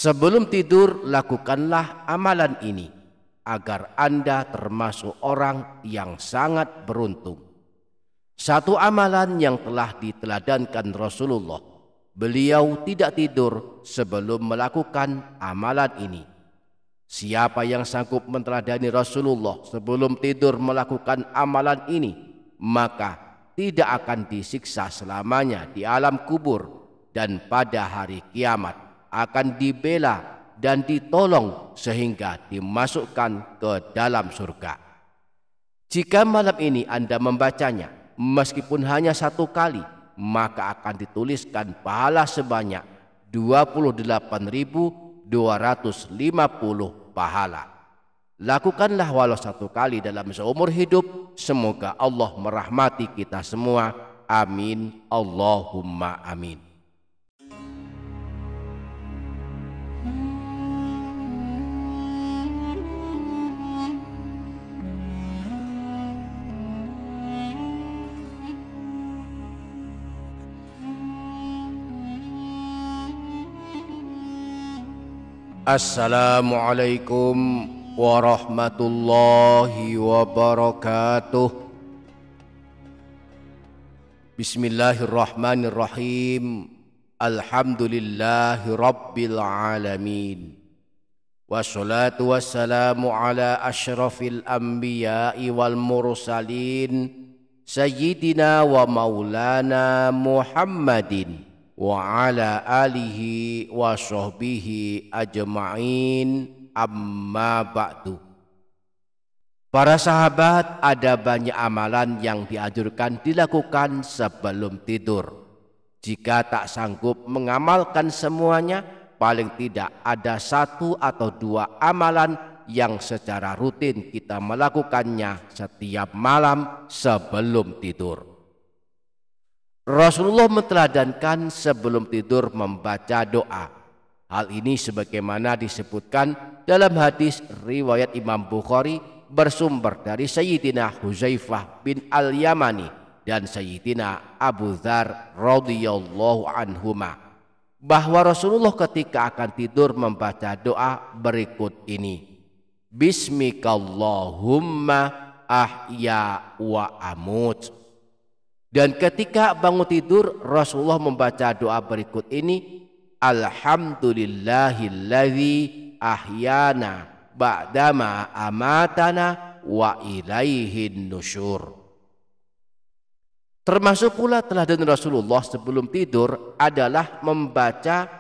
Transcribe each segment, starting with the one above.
Sebelum tidur, lakukanlah amalan ini agar Anda termasuk orang yang sangat beruntung. Satu amalan yang telah diteladankan Rasulullah, beliau tidak tidur sebelum melakukan amalan ini. Siapa yang sanggup meneladani Rasulullah sebelum tidur melakukan amalan ini, maka tidak akan disiksa selamanya di alam kubur, dan pada hari kiamat akan dibela dan ditolong sehingga dimasukkan ke dalam surga. Jika malam ini Anda membacanya meskipun hanya satu kali, maka akan dituliskan pahala sebanyak 28.250 pahala. Lakukanlah walau satu kali dalam seumur hidup. Semoga Allah merahmati kita semua. Amin. Allahumma amin. Assalamualaikum warahmatullahi wabarakatuh. Bismillahirrahmanirrahim. Alhamdulillahi rabbil alamin. Wassalatu wassalamu ala asyrafil anbiya'i wal mursalin, sayyidina wa maulana Muhammadin wa ala alihi wa sahbihi ajma'in, amma ba'du. Para sahabat, ada banyak amalan yang dianjurkan dilakukan sebelum tidur. Jika tak sanggup mengamalkan semuanya, paling tidak ada satu atau dua amalan yang secara rutin kita melakukannya setiap malam sebelum tidur. Rasulullah menteladankan sebelum tidur membaca doa. Hal ini sebagaimana disebutkan dalam hadis riwayat Imam Bukhari bersumber dari Sayyidina Huzaifah bin Al-Yamani dan Sayyidina Abu Dzar radhiyallahu anhuma, bahwa Rasulullah ketika akan tidur membaca doa berikut ini: Bismikallahumma ahya wa amut. Dan ketika bangun tidur, Rasulullah membaca doa berikut ini: Alhamdulillahilladzi ahyana ba'dama amatana wa ilaihin nusyur. Termasuk pula teladan Rasulullah sebelum tidur adalah membaca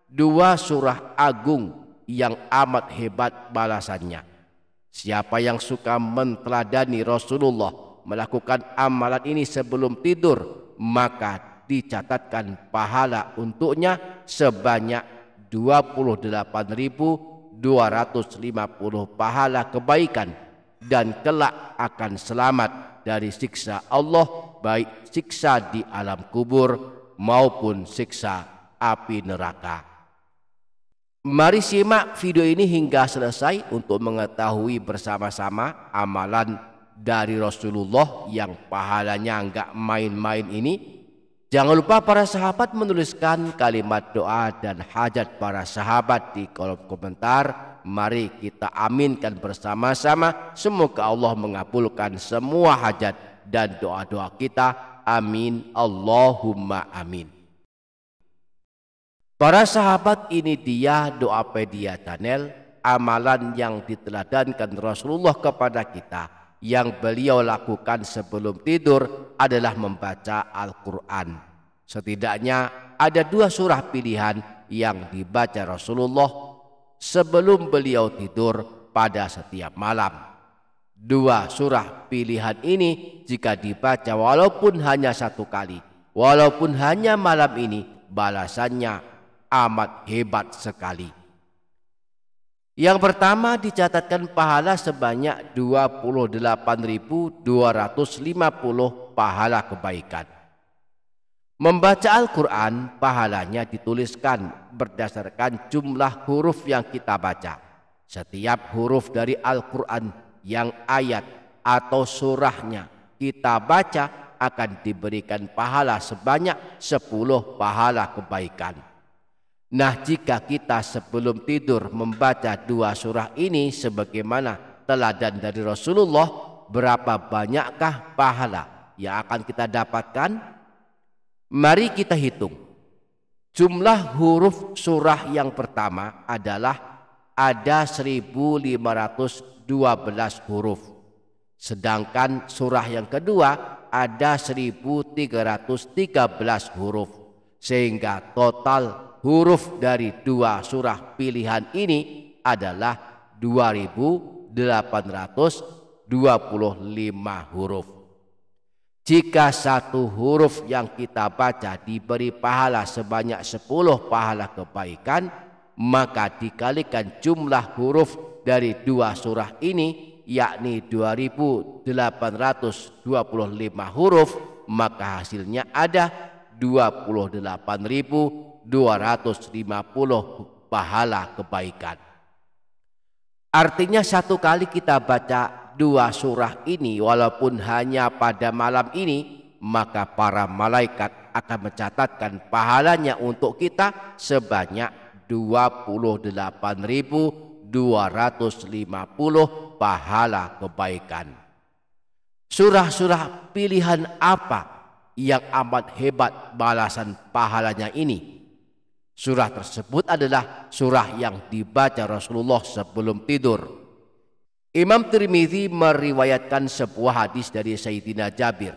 dua surah agung yang amat hebat balasannya. Siapa yang suka menteladani Rasulullah melakukan amalan ini sebelum tidur, maka dicatatkan pahala untuknya sebanyak 28.250 pahala kebaikan, dan kelak akan selamat dari siksa Allah, baik siksa di alam kubur maupun siksa api neraka. Mari simak video ini hingga selesai untuk mengetahui bersama-sama amalan dari Rasulullah yang pahalanya enggak main-main ini. Jangan lupa para sahabat menuliskan kalimat doa dan hajat para sahabat di kolom komentar. Mari kita aminkan bersama-sama. Semoga Allah mengabulkan semua hajat dan doa-doa kita. Amin. Allahumma amin. Para sahabat, ini dia Doapedia Channel, amalan yang diteladankan Rasulullah kepada kita. Yang beliau lakukan sebelum tidur adalah membaca Al-Quran. Setidaknya ada dua surah pilihan yang dibaca Rasulullah sebelum beliau tidur pada setiap malam. Dua surah pilihan ini jika dibaca walaupun hanya satu kali, walaupun hanya malam ini, balasannya amat hebat sekali. Yang pertama, dicatatkan pahala sebanyak 28.250 pahala kebaikan. Membaca Al-Quran pahalanya dituliskan berdasarkan jumlah huruf yang kita baca. Setiap huruf dari Al-Quran yang ayat atau surahnya kita baca akan diberikan pahala sebanyak 10 pahala kebaikan. Nah, jika kita sebelum tidur membaca 2 surah ini sebagaimana teladan dari Rasulullah, berapa banyakkah pahala yang akan kita dapatkan? Mari kita hitung. Jumlah huruf surah yang pertama adalah ada 1512 huruf. Sedangkan surah yang kedua ada 1313 huruf. Sehingga total huruf dari 2 surah pilihan ini adalah 2825 huruf. Jika satu huruf yang kita baca diberi pahala sebanyak 10 pahala kebaikan, maka dikalikan jumlah huruf dari 2 surah ini, yakni 2825 huruf, maka hasilnya ada 28.250 pahala kebaikan. Artinya satu kali kita baca 2 surah ini walaupun hanya pada malam ini, maka para malaikat akan mencatatkan pahalanya untuk kita sebanyak 28.250 pahala kebaikan. Surah-surah pilihan apa yang amat hebat balasan pahalanya ini? Surah tersebut adalah surah yang dibaca Rasulullah sebelum tidur. Imam Tirmidzi meriwayatkan sebuah hadis dari Sayyidina Jabir,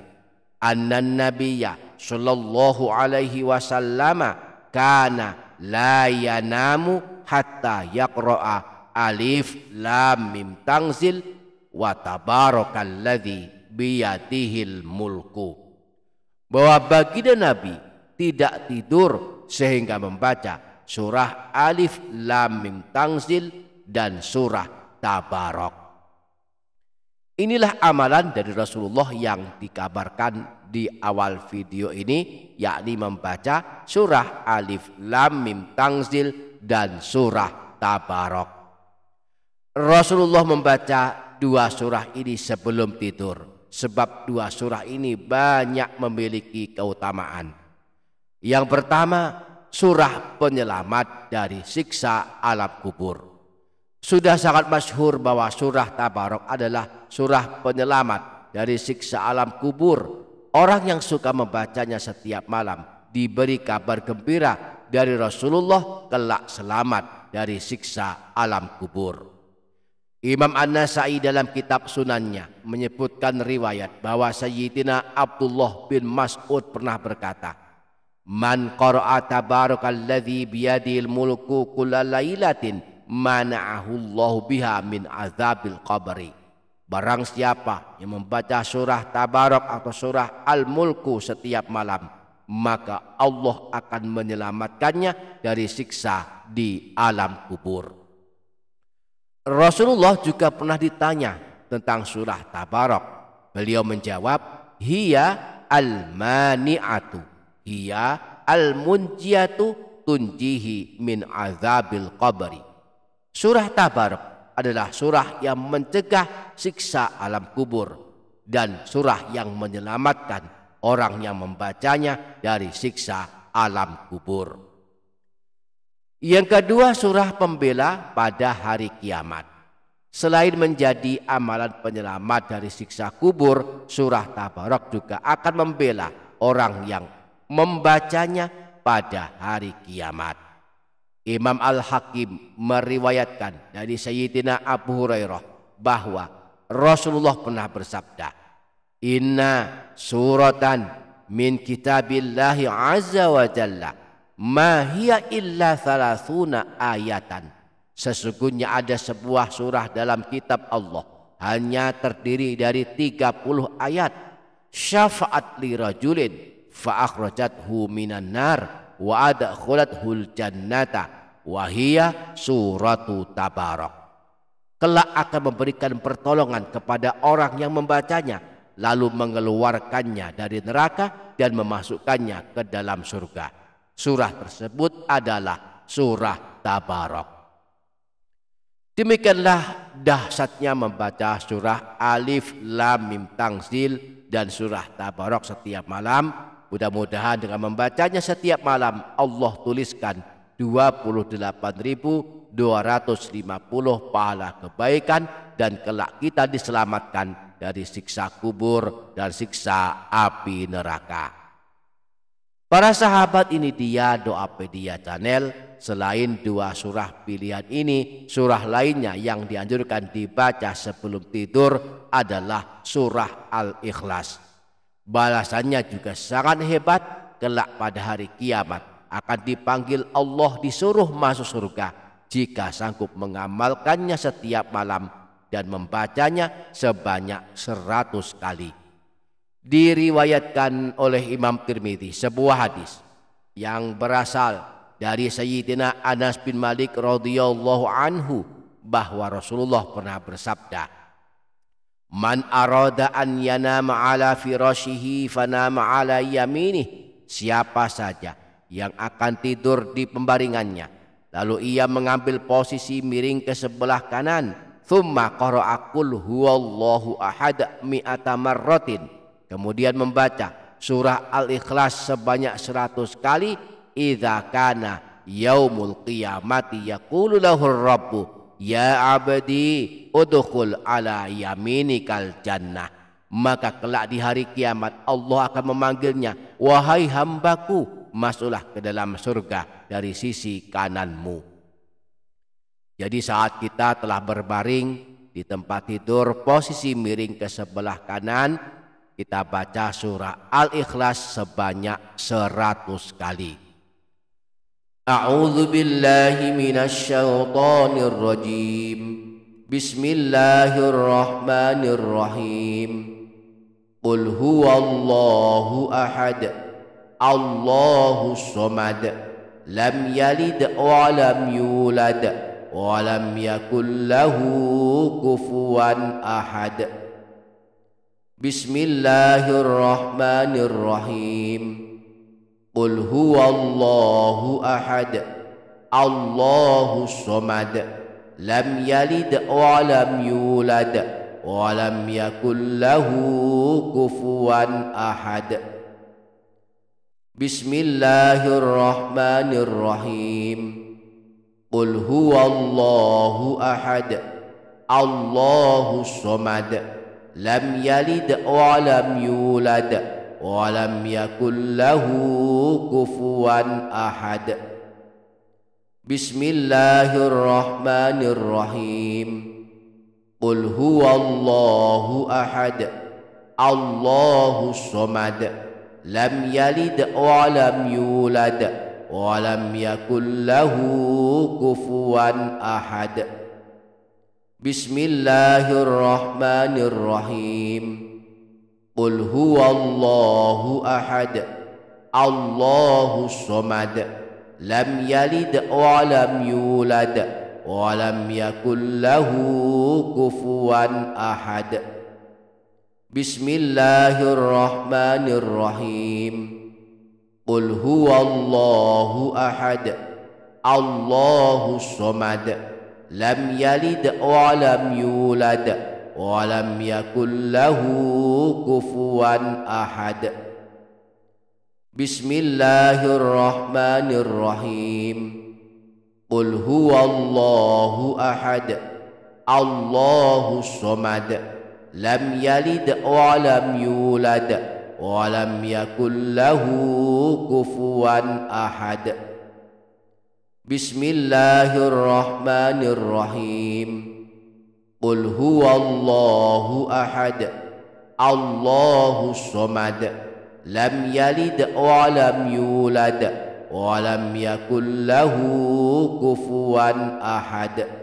annan nabiyya sallallahu alaihi wasallam kana la yanamu hatta yaqra'a alif lam mim tanzil wa tabarakalladzi biyadihil mulku. Bahwa baginda Nabi tidak tidur sehingga membaca surah alif lam mim tanzil dan surah tabarok. Inilah amalan dari Rasulullah yang dikabarkan di awal video ini, yakni membaca surah alif lam mim tanzil dan surah tabarok. Rasulullah membaca 2 surah ini sebelum tidur, sebab 2 surah ini banyak memiliki keutamaan. Yang pertama, surah penyelamat dari siksa alam kubur. Sudah sangat masyhur bahwa surah Tabarok adalah surah penyelamat dari siksa alam kubur. Orang yang suka membacanya setiap malam diberi kabar gembira dari Rasulullah kelak selamat dari siksa alam kubur. Imam An-Nasa'i dalam kitab Sunannya menyebutkan riwayat bahwa Sayyidina Abdullah bin Mas'ud pernah berkata, "Man qara'a tabarakalladzi biyadihil mulku kullalailatin mana'ahullahu biha min azabil qabri." Barang siapa yang membaca surah Tabarok atau surah Al-Mulku setiap malam, maka Allah akan menyelamatkannya dari siksa di alam kubur. Rasulullah juga pernah ditanya tentang surah Tabarok. Beliau menjawab, hiya al-mani'atu, hiya al-munjiyatu tunjihi min azabil qabri. Surah Tabarok adalah surah yang mencegah siksa alam kubur dan surah yang menyelamatkan orang yang membacanya dari siksa alam kubur. Yang kedua, surah pembela pada hari kiamat. Selain menjadi amalan penyelamat dari siksa kubur, surah Tabarok juga akan membela orang yang membacanya pada hari kiamat. Imam Al-Hakim meriwayatkan dari Sayyidina Abu Hurairah bahwa Rasulullah pernah bersabda, "Inna suratan min kitabillahi azza wa jalla ma hiya illa 30 ayatan." Sesungguhnya ada sebuah surah dalam kitab Allah hanya terdiri dari 30 ayat. Syafa'at li rajulin fa akhrajathu minan nar wa adkhulathul jannata wa hiya suratu Tabarok. Kelak akan memberikan pertolongan kepada orang yang membacanya, lalu mengeluarkannya dari neraka dan memasukkannya ke dalam surga. Surah tersebut adalah surah Tabarok. Demikianlah dahsyatnya membaca surah Alif Lam Mim Tanzil dan surah Tabarok setiap malam. Mudah-mudahan dengan membacanya setiap malam Allah tuliskan 28.250 pahala kebaikan, dan kelak kita diselamatkan dari siksa kubur dan siksa api neraka. Para sahabat, ini dia Doapedia Channel. Selain dua surah pilihan ini, surah lainnya yang dianjurkan dibaca sebelum tidur adalah surah Al-Ikhlas. Balasannya juga sangat hebat. Kelak pada hari kiamat akan dipanggil Allah, disuruh masuk surga jika sanggup mengamalkannya setiap malam dan membacanya sebanyak 100 kali. Diriwayatkan oleh Imam Tirmidzi sebuah hadis yang berasal dari Sayyidina Anas bin Malik radhiyallahu anhu bahwa Rasulullah pernah bersabda, "Man arada an yanama ala firashihi fanama ala yaminih." Siapa saja yang akan tidur di pembaringannya lalu ia mengambil posisi miring ke sebelah kanan, thumma qara'a qul huwallahu ahad mi'ata marratin, kemudian membaca surah Al-Ikhlas sebanyak 100 kali, idza kana yaumul qiyamati yaqulu lahu rabbu ya abdi udkhul ala yaminikal jannah, maka kelak di hari kiamat Allah akan memanggilnya, wahai hambaku, masuklah ke dalam surga dari sisi kananmu. Jadi saat kita telah berbaring di tempat tidur posisi miring ke sebelah kanan, kita baca surah Al-Ikhlas sebanyak 100 kali. A'udzu billahi minasy syaithanir rajim. Bismillahirrahmanirrahim. Qul huwallahu ahad, Allahus samad, lam yalid wa lam yulad wa lam yakul lahu kufuwan ahad. Bismillahirrahmanirrahim. Qul huwallahu ahad, Allahus samad, lam yalid wa lam yulad wa lam yakul lahu kufuwan ahad. Bismillahirrahmanirrahim. Qul huwallahu ahad, Allahus samad, lam yalid wa lam yulad wa lam yakul lahu kufuwan ahad. Bismillahirrahmanirrahim. Qul huwallahu ahad, Allahus samad, lam yalid wa lam yulad wa lam yakul lahu kufuwan ahad. Bismillahirrahmanirrahim. Qul huwallahu ahad, Allahus samad, lam yalid wa lam yulad wa lam yakul lahu kufuwan ahad. Bismillahirrahmanirrahim. Qul huwallahu ahad, Allahus samad, lam yalid wa lam yulad wa lam yakul lahu kufuwan ahad. Bismillahirrahmanirrahim. Qul huwallahu ahad, Allahus samad, lam yalid wa lam yulad wa lam yakul lahu kufuwan ahad. Bismillahirrahmanirrahim. Qul huwallahu ahad, Allahus samad, lam yalid wa lam yulad wa lam yakul lahu kufuwan ahad.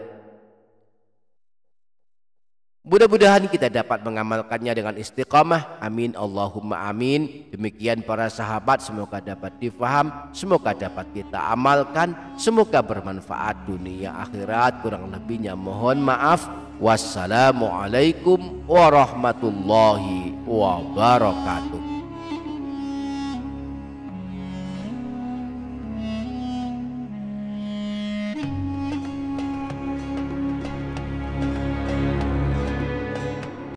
Mudah-mudahan kita dapat mengamalkannya dengan istiqamah. Amin Allahumma amin. Demikian para sahabat, semoga dapat difaham, semoga dapat kita amalkan, semoga bermanfaat dunia akhirat. Kurang lebihnya mohon maaf. Wassalamualaikum warahmatullahi wabarakatuh.